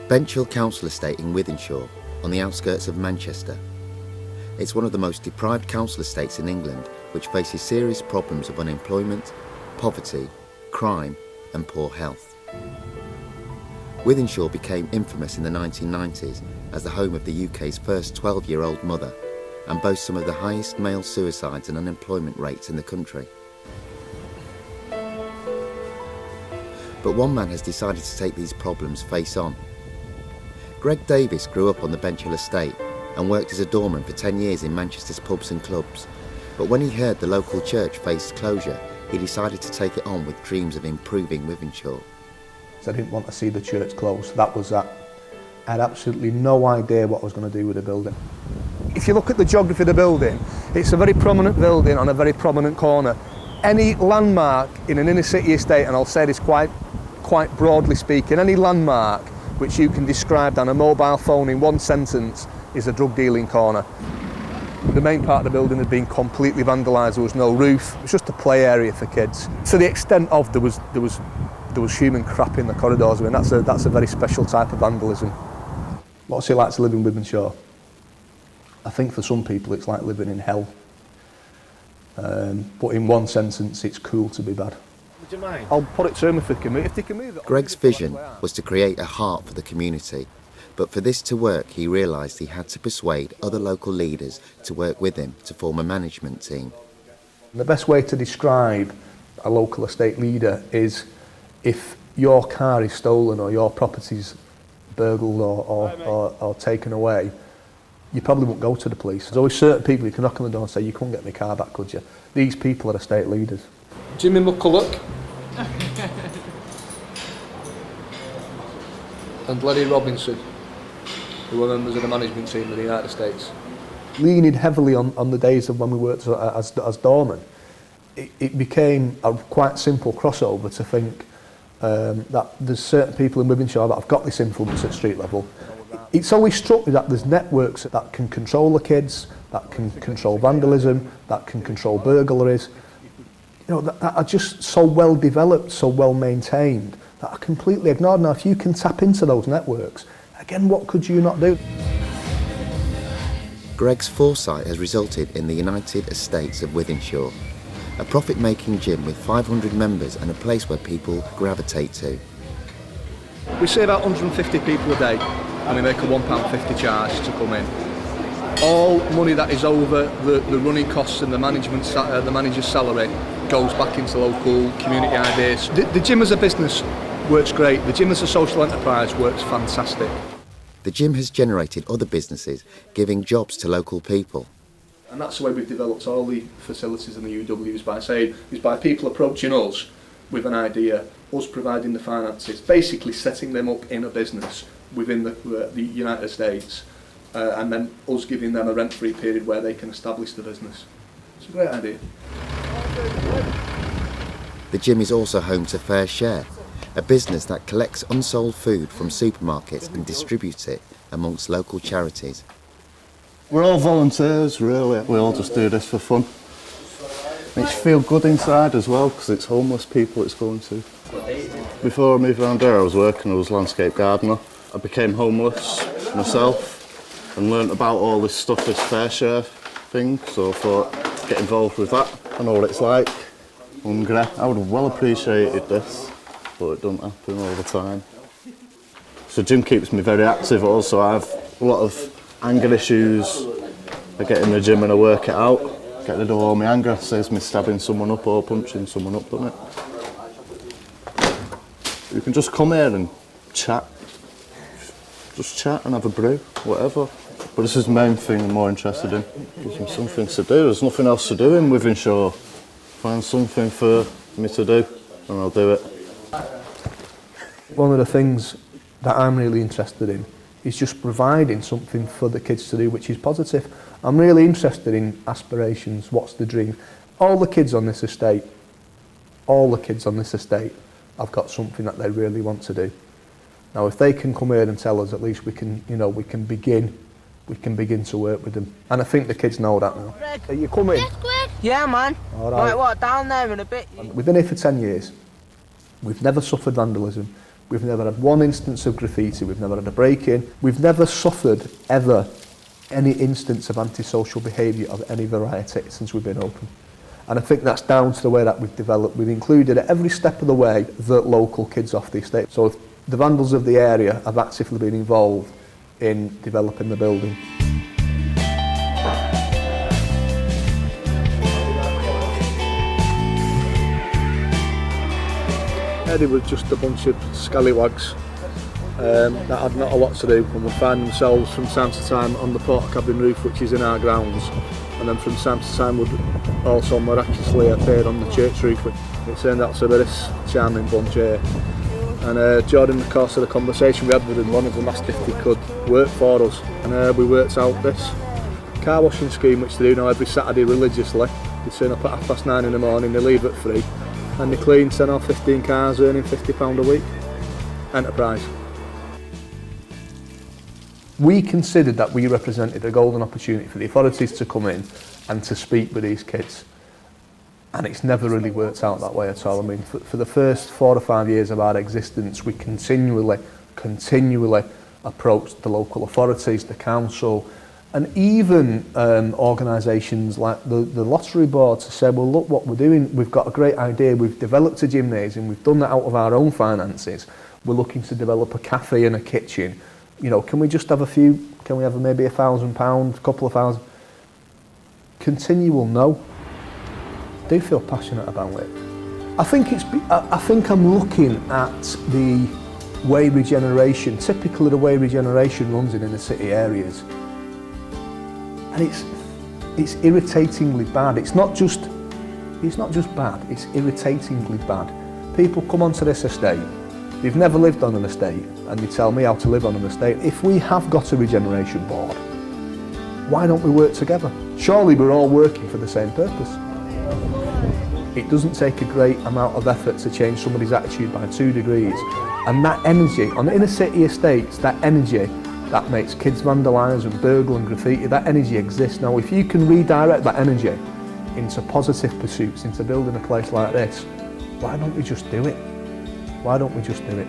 Benchill Council Estate in Wythenshawe, on the outskirts of Manchester. It's one of the most deprived council estates in England, which faces serious problems of unemployment, poverty, crime and poor health. Wythenshawe became infamous in the 1990s as the home of the UK's first 12-year-old mother and boasts some of the highest male suicides and unemployment rates in the country. But one man has decided to take these problems face on. Greg Davis grew up on the Benchill estate and worked as a doorman for 10 years in Manchester's pubs and clubs. But when he heard the local church faced closure, he decided to take it on with dreams of improving Wythenshawe. I didn't want to see the church close, that was that. I had absolutely no idea what I was going to do with the building. If you look at the geography of the building, it's a very prominent building on a very prominent corner. Any landmark in an inner city estate, and I'll say this quite broadly speaking, any landmark which you can describe on a mobile phone in one sentence is a drug dealing corner. The main part of the building had been completely vandalised, there was no roof, it was just a play area for kids. To the extent of there was human crap in the corridors. I mean, that's a very special type of vandalism. What's it like to live in Wythenshawe? I think for some people it's like living in hell. But in one sentence, it's cool to be bad. Would you mind? I'll put it to them if they can move it. Greg's vision was to create a heart for the community. But for this to work, he realised he had to persuade other local leaders to work with him to form a management team. The best way to describe a local estate leader is if your car is stolen or your property's burgled or taken away, you probably won't go to the police. There's always certain people you can knock on the door and say, you couldn't get my car back, could you? These people are estate leaders. Jimmy McCulloch and Lenny Robinson, who were members of the management team of the United States. Leaning heavily on the days of when we worked as doormen, it became a quite simple crossover to think that there's certain people in Wythenshawe that have got this influence at street level. It's always struck me that there's networks that can control the kids, that can control vandalism, that can control burglaries, you know, that are just so well developed, so well maintained, that are completely ignored. Now, if you can tap into those networks, again, what could you not do? Greg's foresight has resulted in the United Estates of Wythenshawe, a profit-making gym with 500 members and a place where people gravitate to. We see about 150 people a day and we make a £1.50 charge to come in. All money that is over the running costs and the manager's salary goes back into local community ideas. The gym as a business works great, the gym as a social enterprise works fantastic. The gym has generated other businesses, giving jobs to local people. And that's the way we've developed all the facilities in the UW is by people approaching us with an idea, us providing the finances, basically setting them up in a business within the United States, and then us giving them a rent-free period where they can establish the business. It's a great idea. The gym is also home to Fair Share, a business that collects unsold food from supermarkets and distributes it amongst local charities. We're all volunteers, really. We all just do this for fun. Makes you feel good inside as well, because it's homeless people it's going to. Before I moved around here, I was working as a landscape gardener. I became homeless myself and learnt about all this stuff, this Fair Share thing, so I thought, get involved with that. I know what it's like, hungry. I would have well appreciated this, but it doesn't happen all the time. So gym keeps me very active also. I have a lot of anger issues. I get in the gym and I work it out, get rid of all my anger. It saves me stabbing someone up or punching someone up, doesn't it? You can just come here and chat. Just chat and have a brew, whatever. But this is the main thing I'm more interested in. Gives me something to do. There's nothing else to do in Wythenshawe. Find something for me to do and I'll do it. One of the things that I'm really interested in is just providing something for the kids to do which is positive. I'm really interested in aspirations, what's the dream. All the kids on this estate have got something that they really want to do. Now if they can come here and tell us, at least we can begin to work with them. And I think the kids know that now. Are you coming? Yes, Greg. Yeah, man. All right. Right, what, down there in a bit? We've been here for 10 years. We've never suffered vandalism. We've never had one instance of graffiti, we've never had a break-in, we've never suffered, ever, any instance of antisocial behaviour of any variety since we've been open. And I think that's down to the way that we've developed. We've included at every step of the way the local kids off the estate. So the vandals of the area have actively been involved in developing the building. Eddie was just a bunch of scallywags that had not a lot to do, and would find themselves from time to time on the Portakabin roof, which is in our grounds, and then from time to time would also miraculously appear on the church roof. It turned out to be this charming bunch here, and during the course of the conversation we had with him, one of them asked if he could work for us, and we worked out this car washing scheme which they do now every Saturday religiously. They turn up at 9:30 in the morning, they leave at 3, and they clean 10 or 15 cars, earning £50 a week. Enterprise. We considered that we represented a golden opportunity for the authorities to come in and to speak with these kids. And it's never really worked out that way at all. I mean, for the first 4 or 5 years of our existence, we continually approached the local authorities, the council, and even organisations like the Lottery Board to say, well, look what we're doing, we've got a great idea, we've developed a gymnasium, we've done that out of our own finances, we're looking to develop a cafe and a kitchen. You know, can we just have can we have maybe £1,000, a couple of thousand? Continual no. I do feel passionate about it. I think I'm looking at the way regeneration, typically the way regeneration runs in inner city areas. And it's irritatingly bad. It's not just bad, it's irritatingly bad. People come onto this estate, they've never lived on an estate, and they tell me how to live on an estate. If we have got a regeneration board, why don't we work together? Surely we're all working for the same purpose. It doesn't take a great amount of effort to change somebody's attitude by 2 degrees. And that energy, on inner city estates, that energy that makes kids vandalise and burgle and graffiti, that energy exists. Now, if you can redirect that energy into positive pursuits, into building a place like this, why don't we just do it? Why don't we just do it?